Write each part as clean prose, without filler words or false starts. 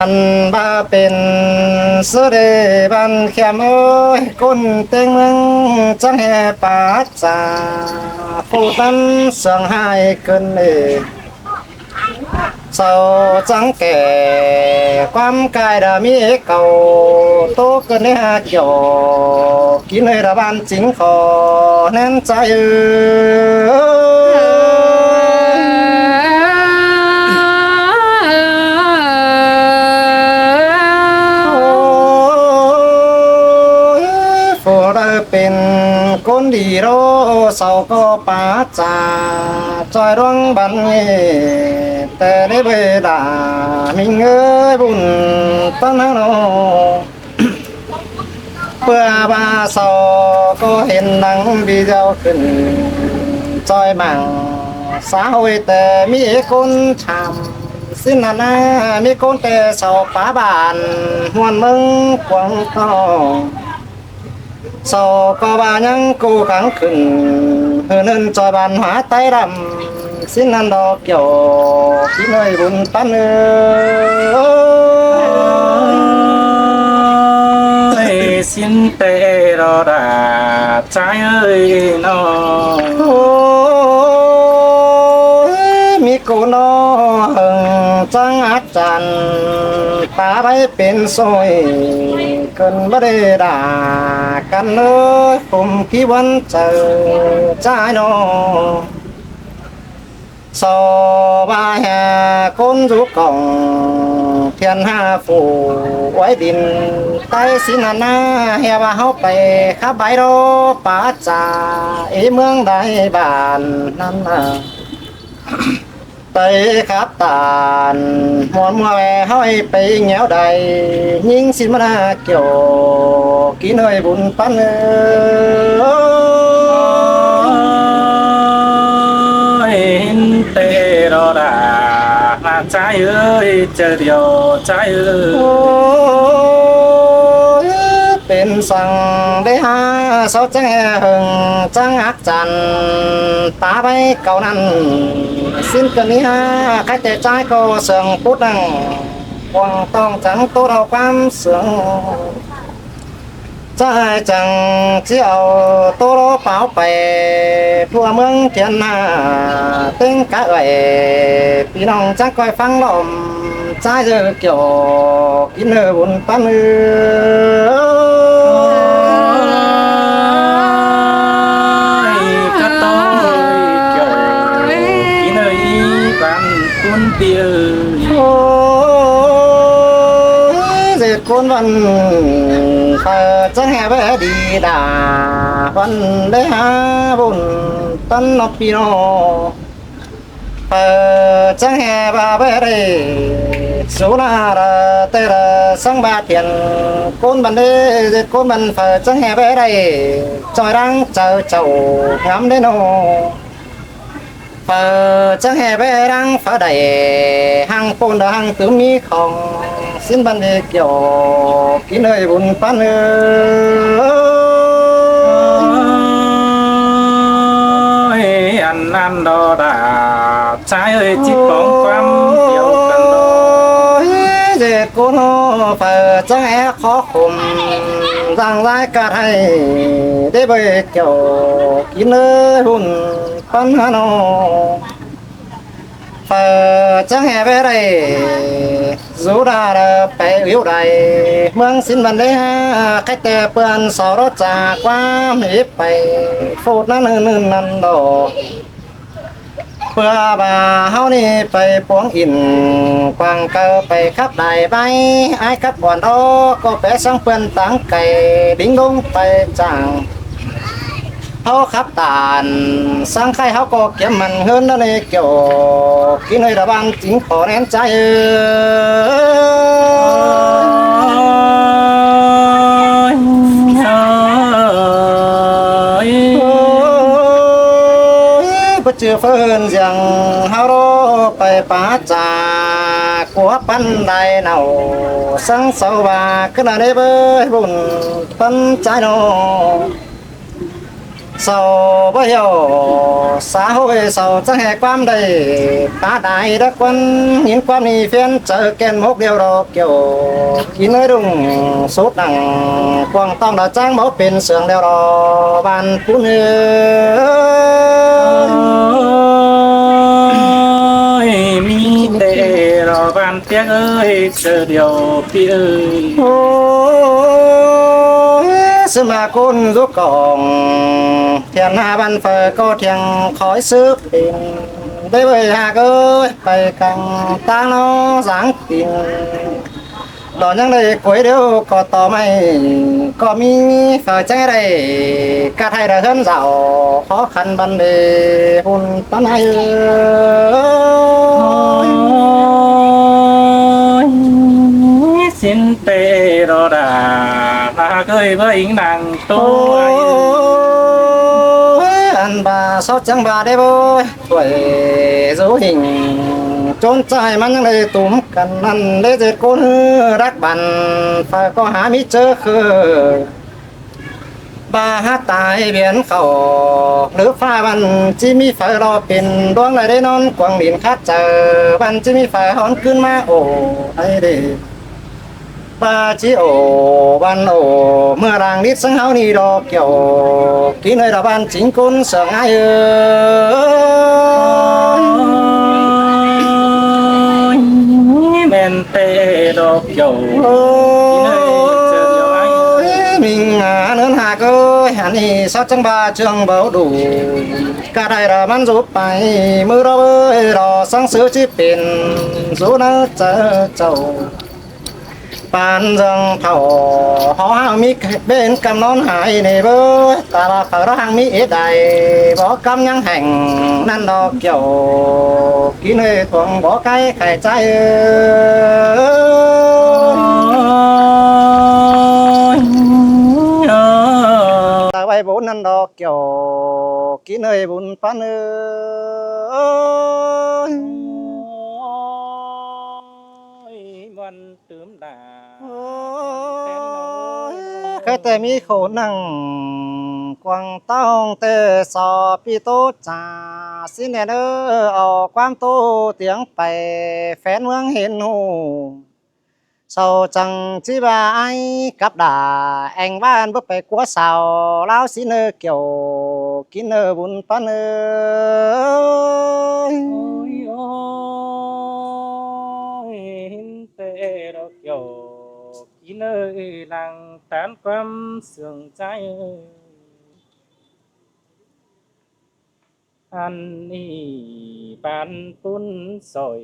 อันบ้าเป็นสุดบันแคมเอ้ยก้นเต็งมึงจังแห่ปาจาผู้นั้นเสียงหายเกินเศร้าจังแก่ความกายดามีเก่าโตเกินเนี่ยเกี่ยวกินเลยระบานจริงขอแน่นใจเป็นคนดีโรเศร้าก็ป่าจาจอยร้องบันแต่ได้เวลามิเงยบุญตั้งนานเพื่อบาเศร้าก็เห็นหนังบีเจ้าขึ้นจอยมั่งสาวแต่มีคนทำสิ้นนามีคนแต่เศร้าป่าบานหวนมึงกวางทองสอก็บายังกูขังขึ้นเฮือนั่นจอยบานหาไตรำสิ้นนันดอกเกี่ยวที่เนยบุญปันสิ้นเตรอดาใจเอ้ยน้องมีกูน้องจังอาจารย์ตาไปเป็นซอยเกินบ่ได้ด่ากันเลยผมกี่วันเจอใจน้องสอบาแห่คนทุกกองเพียนหาฝูไว้ดินใต้สินานาเฮียว่าเฮาไปขับใบโรป่าจ่าเมืองใดบ้านนั้นไปขับตานหมอนมัวแวเฮาไปแงวใดยิงสิมาเกี่ยวกินเฮยบุญปันเตรอดาใจเอ้ยเจอเดียวใจเอ้ยเป็นสั่งได้หาเสาจังหึงจังอักจันตาไปเก่านั้นสิ้นกันนี้ฮะใครแต่ใจก็เสื่องพุทธังหวังต้องจังตัวเราความเสื่องใจจังที่เอาตัวเราเปล่าไปทั่วเมืองเทียนนาตึงกะเอ๋พี่น้องจังคอยฟังลมใจเจอเกี่ยวกินเนื้อบุญปันกระต้อยเกี่ยวกินเอ้ยปันคุณเปียเจ็ดคนวันจะแห่ไปดีดาวันได้หาบุญตันนปีโนจะแห่บาไปได้สุนาระเตระสังบาเทียนคนบันเดเจ็ดคนบันจะแห่ไปได้จอยรังเจอเจ้างามได้โนจะแห่ไปรังฟ้าใดหังปนหังตื้อมีของสิ้นบันเดเกี่ยวกินเลยบุญปันอันนั้นดอดาใจเอ้ยจิตปองความเดียวกันดอเจ็ดกูโนจะแห่ขอคุมร่างรายการให้ได้ไปเกี่ยวกินเลยบุญปันฮานจะแห่ไปได้สูดาไปวิวใดเมืองสินบันได้ฮะใครแต่เปื่อนสอรจากความหิบไปฟูดนั่นนั่นดอเพื่อบาเฮานี่ไปปวงอินกวางเกอไปขับได้ใบไอ้ขับบ่อนโอก็ไปสังเปื่อนตังไก่ดิ้งลงไปจังเขาขับตานสร้างใครเขาก็เก็บมันเฮินนั่นเองเกี่ยวกินให้ระบางจริงขอแน่นใจเชื่อเฟินยังเฮาโรไปป่าจากัวปันไดเนาสังสวาขึ้นได้เบยบุญปันใจโน sau bao nhiêu xã hội sau chẳng hề quan đầy ta đại đất quân nhìn quan đi phiên chờ kèn một điều đó kiểu khi nơi đúng số đằng quang tông đã trang máu bên sườn đeo đó bàn phú ơi mi tê rồi van tiếng ơi chờ điều pi ơi sư mà côn giúp cổng thiền hà văn phờ có thiền khói sức tình đây bởi hà ơi phải càng ta nó dáng tình đó những đây cuối đều có tò mày có mi phờ trái đây cả hai đã hơn dạo khó khăn ban đề hôn tán hay xin tê rồi đã là cười với nàng tôi anh bà sao chẳng bà đây bôi tuổi dấu hình trốn chạy mà những đây túm cần ăn để dệt côn rác bàn phải có há mít chớ khờ bà hát tại biển khẩu nước pha bàn chỉ mi phải lo pin đoán lại đây non quăng điện khát chờ bàn chỉ mi phải hòn cơn ma ồ ai đi ba chỉ ổ ban ổ mưa ràng nít sáng háo đi đò kiểu kỹ nơi là ban chính côn sợ ai ơi men tê đồ kiểu mình lớn hà ơi hắn đi sao chẳng ba trường bảo đủ cả đây là ban giúp bài mưa đó ơi đò sáng sớm chỉ biển dù nó chờ chầu ban răng thầu họ hàng mi bên cầm nón hải này bơ ta là phở đó hàng mi ít đầy bỏ cam nhang hành nan đo kiểu kỹ nơi thuồng bỏ cái khai trái ta bay bốn nan đo kiểu kỹ nơi bốn phán văn tướm đà cái tề mi khổ nặng quang tông tề sò pi tô trà xin nè đơ ở quang tô tiếng bày phén hướng hiền hù sau chẳng chỉ ba ai cặp đà anh ban bướcไปquá sao lão xin nơ kiểu kín nơ bún pan ơi tê đồ kiểu kỹ nơi làng tán quăm sườn trái ăn đi bàn tún sỏi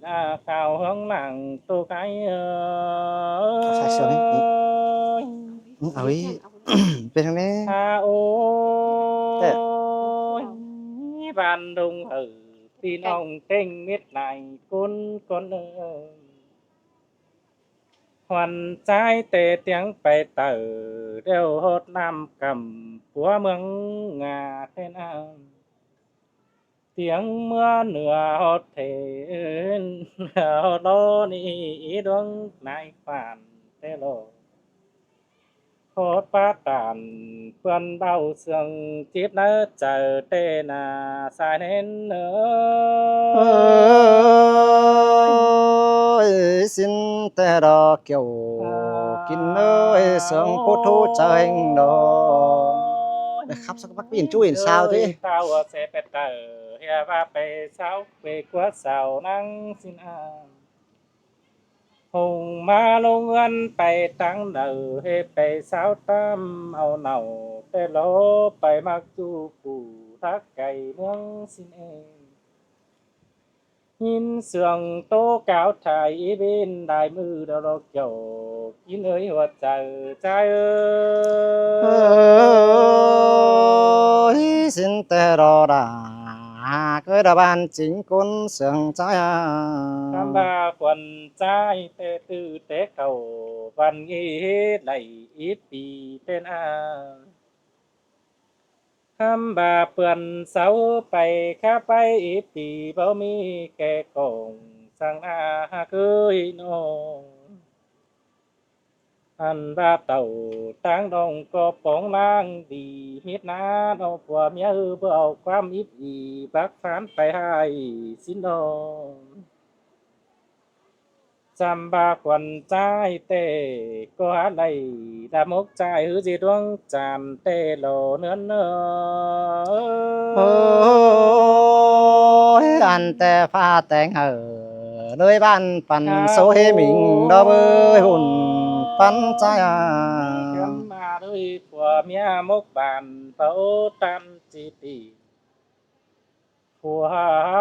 na khao hướng làng tô cái sai sườn ấy bên thằng này à ôi bàn đông ở tin ông kênh miết này con hoàn trái tề tiếng bày tờ đều hốt nam cầm của mương ngà thế nào tiếng mưa nửa hốt thể hốt đô ni đuông này phản thế lộ hốt phát tàn quân đau xương chít nỡ chờ tê nà sai nên nữa ơi xin tề đò kiểu kín nơi sương phút thu trời hình đó khắp sao các bác biển chui sao thế tao sẽ phải tờ hè và về sao về quá sao năng xin an hùng ma lông ănไปตั้งเดอเฮไปสาวตามเอาเหนาแต่โลไปมักจูปูทักไก่เมืองสินเองยินเสียงโตก้าวถ่ายอีบินได้มือดอกเกี่ยวกินเอ้ยหัวใจใจơi xin tề đò đà cưới đà ban chính côn sương trái cam ba quần trái tê tư tê cầu văn nghi đầy ítปีเป็นอาคำบาเปื่อนเสาไปข้าไปอีปีบ่มีแก่กงสั่งอาเคยนอง อันว่าเต่าตั้งดองก็ป้องล่างดีเฮ็ดนาเอาผัวเมียเพื่อเอาความอิบอีบักฟานไปให้สินดองจำบาควันใจเตก็อะไรดามกใจหือจีดวงจันทร์เตโลเนื้อเนอ โอ้ยอันแต่ฟ้าแต่งเลยบ้านปันโซเฮมิงดอเบยหุ่นปันใจกันมาด้วยผัวเมียมกบานเป้าตันจิตีผัว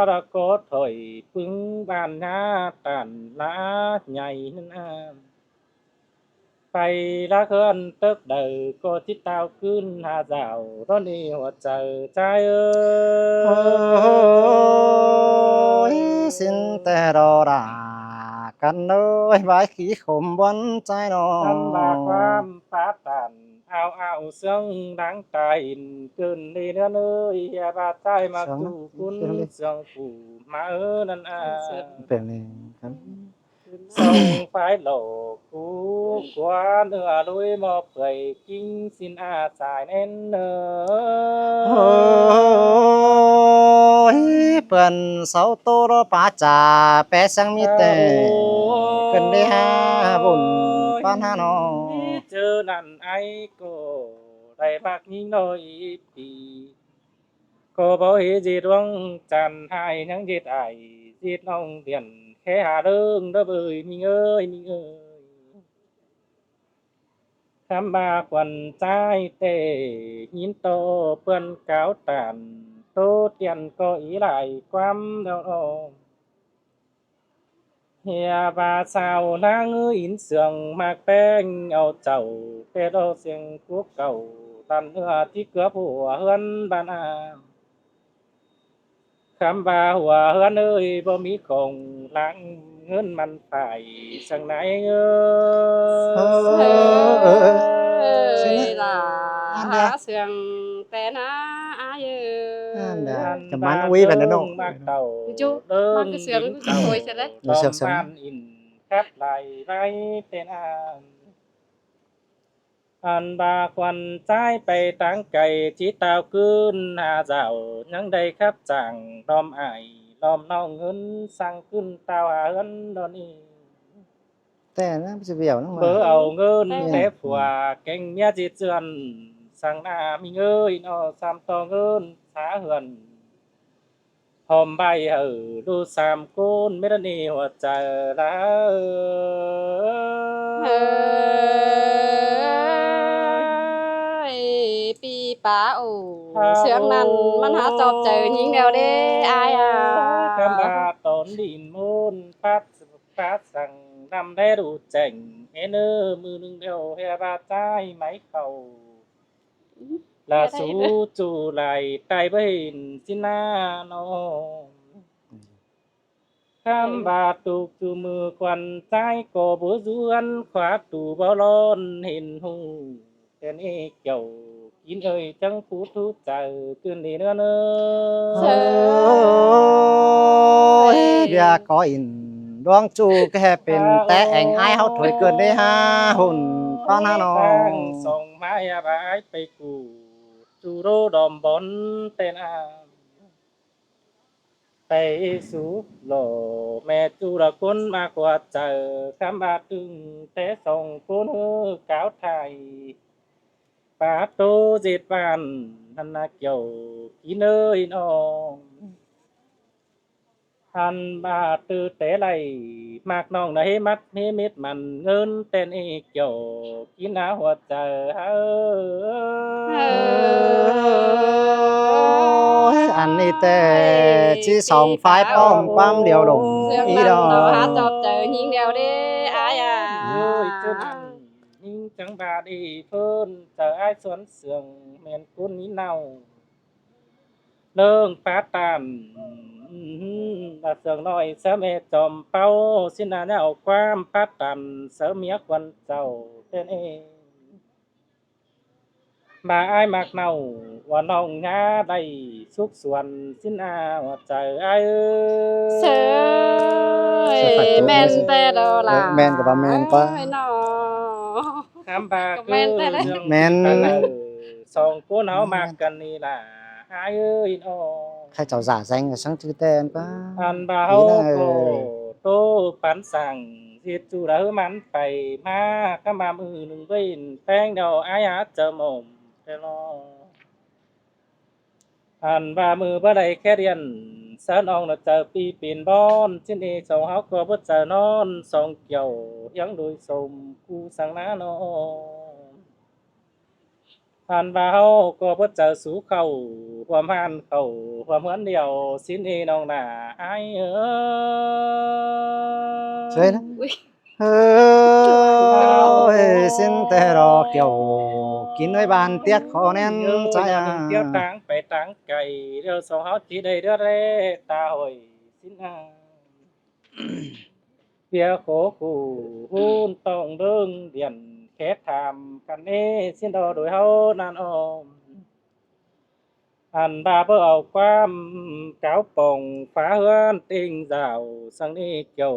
ระโกถอยปึงบานหน้าตันละใหญ่นั่นไปละเคินเติกเดอก็ที่เต้าขึ้นหาเจ้าตอนนี้หัวใจใจโอ้ยสินแต่รอรากันเลยไว้ขี้ขมบนใจน้อทำบากความปาตันเอาเสียงดังใจเกินดีเนื้อเนยอย่าบาดใจมาจูคุณเสียงผู้มานั่นเป็นนี่ครับ ส่งไฟโลกกูกว่าเนื้อลุยมอบเผยกิ้งสินอาสายเน้นเนอโอ้ยเปิ้นเสาโตรป่าจ่าแปะสังมีแต่เกินได้หาบุญปานหาน้องเจอนั่นไอ้ก็ได้บักยิ่งน้อยปีก็บ่เห็นจีดวงจันทร์ให้ยังจีดไอจีดน้องเดียนแค่หาเรื่องเด้อเบยมีเอ้ยมีเอ้ยคำบาควันใจเตหินโตเปิ้นกาวตันโตเตียนก็อีหลายความเดาอเฮียบาสาวนางอินเสืองมากแป้งเอาเจ้าแต่เราเสียงพวกเก่าตันเหือที่เกือบหัวเฮือนบ้านอาคำบาหัวเฮือนเอ้ยบ่มีของล้างเงินมันไปสังไหนเอ้สิ ơi นะ là อันเดีย há sườn té ná ai อันเดีย ơi จะมันอุ้ยไปนะน้อง มากเต่า chú เดิน mang cái sườn cái hồi sẽ đấy เดี๋ยวเสียง บ้านอินคัดไหลไรเป็นอันบาควันใจไปตั้งไก่จีตาวขึ้นหาเจ้ายังได้ครับจังล้อมไอายล้อมน้องเงินสั่งขึ้นตาวหาเงินดอนนี้ แต่นะสิเบี้ยวนะ เบอร์เอาเงิน Ừ. แต่ผัวเก่งเมียจีเจือนสั่งหน้ามีเงยนอสามต่อเงินสาเหือนหอมใบดูสามกุนไม่ได้นี่หัวใจละ ơi pi bá ủ sườn nằnมันหาจอบเจอยิงเดียวเด้อายอ่ะ คำบาตนดินมูลพัดสั่งนำได้ดูเจ๋งเฮเนอมือหนึ่งเดียวเฮราใจไหมเขาลาสูจูไหลไตเบินสินาโนคำบาตุกจูมือควันใจก็บัวจวนขวาตูบอลอนเห็นหูเป็นเอกเจ้ากินเอ่ยจังพูดทุกใจขึ้นดีเนื้อเนื้ โอ้ยเบียก็อินดวงจูแค่เป็นแต่แองไอายเฮาถอยเกินได้หาหุ่นปานหาน้อง ส่งไม้บายไปกูจูโรดอมบอนเต้นอาไปสู่โลแม่จูระคนมากกว่าเจอคำบาตึงแต่ส่งคนเฮอกาวไทยปาโตเจ็ดปานนันนาเกี่ยวกินเอ้ยน้องทันบาตือแต่ไรมากน้องในมัดเฮมิดมันเงินเต้นเอกเกี่ยวกินหาหัวใจอันนี้แต่ที่สองฝ่ายป้อมความเดียวดง sườn อี nằn ดอก nó há chọp chờยิงเดียวเด้อายอ่ะ เอ้ยเจ้านั่นยิ่งจังบาดีเพิ่นเจอไอ้สวนเสืองแม่นกุนนี้เน่าเรื่องปาตานตาเสืองน้อยเสอแม่จอมเป้าสินาแนวความปาตันเสอเมียควันเจ้าเป็นเองมาอ้ายมากเน่าว่าน้องงาได้สุขส่วนสินาว่าใจอ้ายเอ้ย sơi men tê đồ là men của bà men quá. ơi nó คำบา ก็แม่นแต่ละ เรื่อง แม่น สองcô nó mạc cần đi là ai ơi nó ใครเจ้าgiả danh là sáng chữ tên quá ăn bà Ý hô là- cô tô bán sẵn thiệt chủ đã hứa mắn phải ma các mà mừ đừng quên phanh đầu ai á chờ mồm thế lo ăn bà mừ bà đầy khét điền sơn ông là chờ pi pin bon trên đi sầu háo có bớt chờ non sông kiều hiếng đôi sông cu sang ná nó ăn bà hô có bớt chờ sú khẩuความหันเขาความเหมือนเดียวสิ้นเอน้องหน่าอายเอ้ย chơi đó Ui, ơi xin tê rò kiểu kín nơi bàn tiếc khó nên trái tiêu trắng phải trắng cày đều sầu háo chỉ đầy đứa rê ta hồi xin phía khổ cụ hun tông đương điện khét thamกันเอสิ้นดอโดยเฮานานออม อันบาเบอเอาความเก้าป่องฟ้าเฮือนติงดาวสังนี้เกี่ยว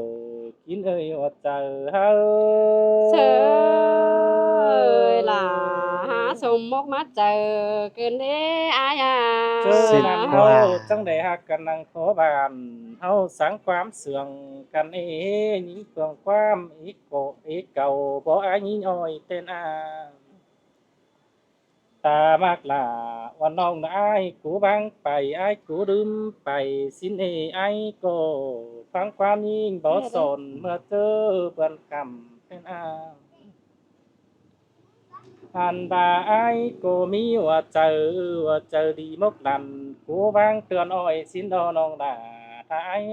กินเอ้ยว่าเจอเฮา trời là há sum mốt mắt chờ kênh đế ai เจอ à นั้นเฮาจังได้ฮักกันนังขอบานเฮาสังความเสื่องกันเอยิ่งเปลืองความอีกโกอีกเก่าบ่อายยิ่งอ้อยเต้นอาตามากล่าว่าน้องนะอายกูบังไปอายกูลืมไปสิ้นเออายก็ฟังความยิ่งบ่สนเมื่อเจอเบิ่นคำเป็นอาอันบาอายก็มีว่าเจอดีมกลันกูบังเตือนอ้อยสิ้นดอน้องดาถ้าอาย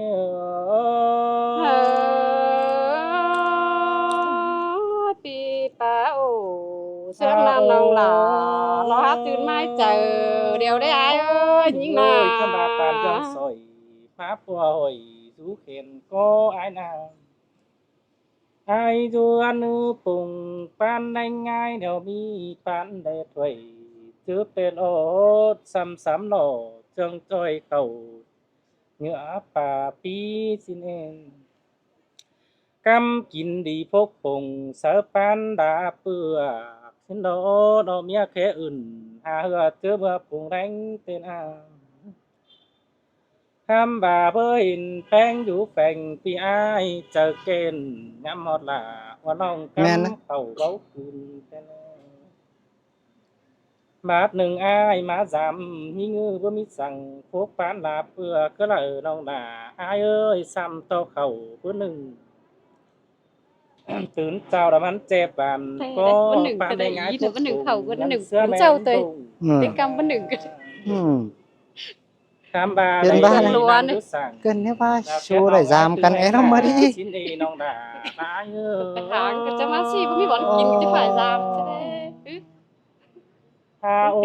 pi pa ô sướng nam nông là lo hát tuyên mai chờ điều đấy ai ơi những เอ้ย mà ขนาดปานจังสอยฟ้าปัวหอยสูเข็นก็อายนา ai du ăn bùng pan đánh ngay đều mi pan để thuê chứ bên ô xăm xăm nổ chân trôi khẩu ngựa bà pi xin em cam kín đi phốc bùng sợ pan đã bừa xin đó đó mía khẽ ửn hà hừa chứ bừa bùng đánh tên à cam bà bơiแป้งอยู่แฝงพี่อายเจอเกณฑ์ย้ำฮอดล่ะว่าน้องก แม่นนะ ำเข้าเว้าคืนแต่แน่บาทหนึ่งอายมาจำมีเงือบ่มีสั่งพวกปานลาเพื่อก็เลยน้องหน้าอายเอ้ยซ้ำต่อเข้าผู้หนึ่ง ตื่นเจ้าละมันเจ็บานก็ vẫn đừng ปาน cái ได้ đấy ง่าย ý là vẫn đừng khẩu vẫn đừng เสื้อ vẫn แม่ sâu tới ดุง ừ. cái cam vẫn đừng Ừ. คำบา เป็นบ้า ได้ ล้วน นั่งอยู่สั่ง cần nếu ba chú lại giảm cần ấy nó mới đi ชิ้นเอน้องด่าตายเอ้ย hàng cái chấm ăn xì mới bọn kín chứ phải làm thế đấy ฮาโอ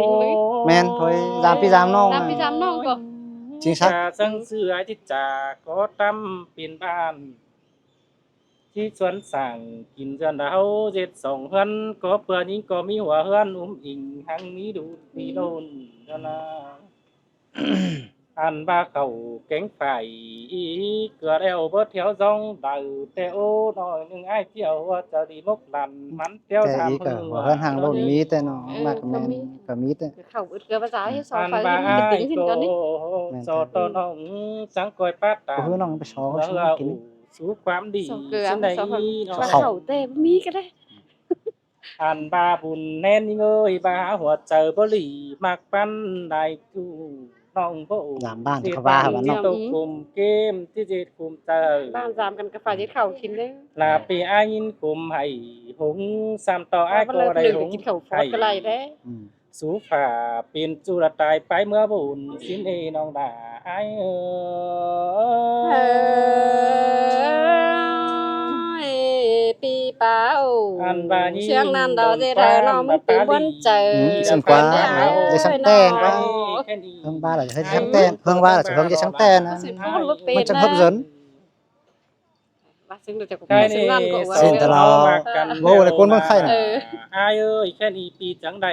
men thôi giảm pi giảm non làm cái dám non cơ chính จา xác สังเสือที่จาก็ตั้มเปลี่ยนบ้าน ที่สวนสั่งกินจนเราเจ็ดสองเฮือนก็เพื่อนี้ก็มีหัวเฮือนอิงหังนี้ดูมีโดนเจ้านา อันบ้าเขาเก่งไฟเกิดเอวเบิดเที่ยวจ้องดาวแต่โอ้น้อยหนึ่งไอ้เที่ยวว่าจะดีมกลันมันเที่ยว cái ทำ ý cả của hơn hàng lồn mí tên nó mà Ừ, cái cầm men cả mí tên cái khẩu bứt cơ bà giá hết อั sao น phải บ้า cái ไอ้ tính hình ก็ con đi สอตน้องจังกอยป้าตา của hơn nó phải xó เพื่อ xó kín สู้ความดี sao cửa สิ่งใด sao phải เนาะ bà Khẩu. khẩu tê mi cái đấy อันบาบุญแน่นยิ่งเอ้ยบาหัวเจอบ่หลีมักปั้นได้จูน้องบ่ giảm ban cho ba hả bạn ที่ nó ตกกลุ่มเกมที่จิตกลุ่มเจอ bạn giảm cần cái phải cái khẩu kín đấy ลาปีอายินกลุ่มให้หงสามต่ออ้าย bà ก็ lên ได้ đừng ห cái ง kín khẩu ให้ phót cái này đấy ừ. สู่ฝ่าเป็นจุลตายไปเมื่อบุญสิ้นเอน้องด่าอ้ายเอ้ย pi pa ô Ăn bà nhi sướng nam đầu đồn dê quan thờ nó mà muốn từ phá bốn đi. trời Ừ, đập xinh phá quá, đế ai dây sắm ơi tên nó. quá. Hương ba là hơi sáng tên Hương ba là chỉ hướng dây sáng tên á. Xinh quá, lúcมัน tên จะ á. hấp dẫn Bà xứng được cho cuộc ใช่ xứng นี่ năn của ส Xin อง ตลอด เรามากัน โว้เลยคนเมืองไทยน่ะ อ้ายเอ้ยแค่นี้ปีจังใด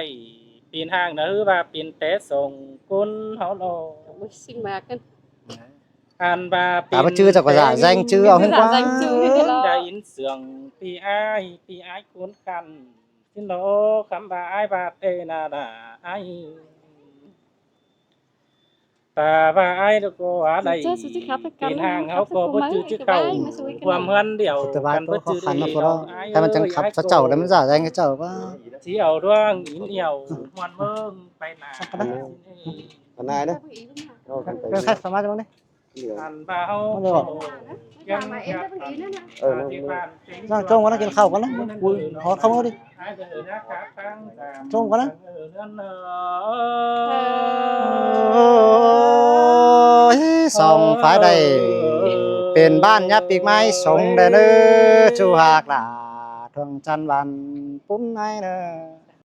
ปีนห้างนะว่าปีนแต่ส่งคนเฮาโล Ui, xinh mà cân an ba à mà chưa chắc có giả danh chưa ông hôm Giả qua danh chưa thế lo. đã in sương pi ai cuốn khăn xin lỗi khám bà ai bà tê là đã ai bà ai được có ở đây Chứ chứ khắp cái tiền căn hàng khắp háo cái có cô bất mấy chữ cái chứ vai cầu mà xui cáiความ này. หันเดี่ยว từ vai กันbất có khó chữ khăn nó đi phụ đó ai hay mình chẳng khắp cho chậu đấy mới giả danh cái chậu quá เที่ยวด้วยอินเดียวมันเมืองไปไหน Hôm nay đấy. cái khách thoải mái cho đi อันเบา Nó được rồi. Dạ mà em rất ý nữa nè. ra trông có nó kiến khẩu có nó cùi họ không có đi trông có nó sòng phái đầyเป็นบ้านยับปีกไม้ส่งเด้อชูหากล่ะทวงจันทร์วันปุ้นไงเด้อ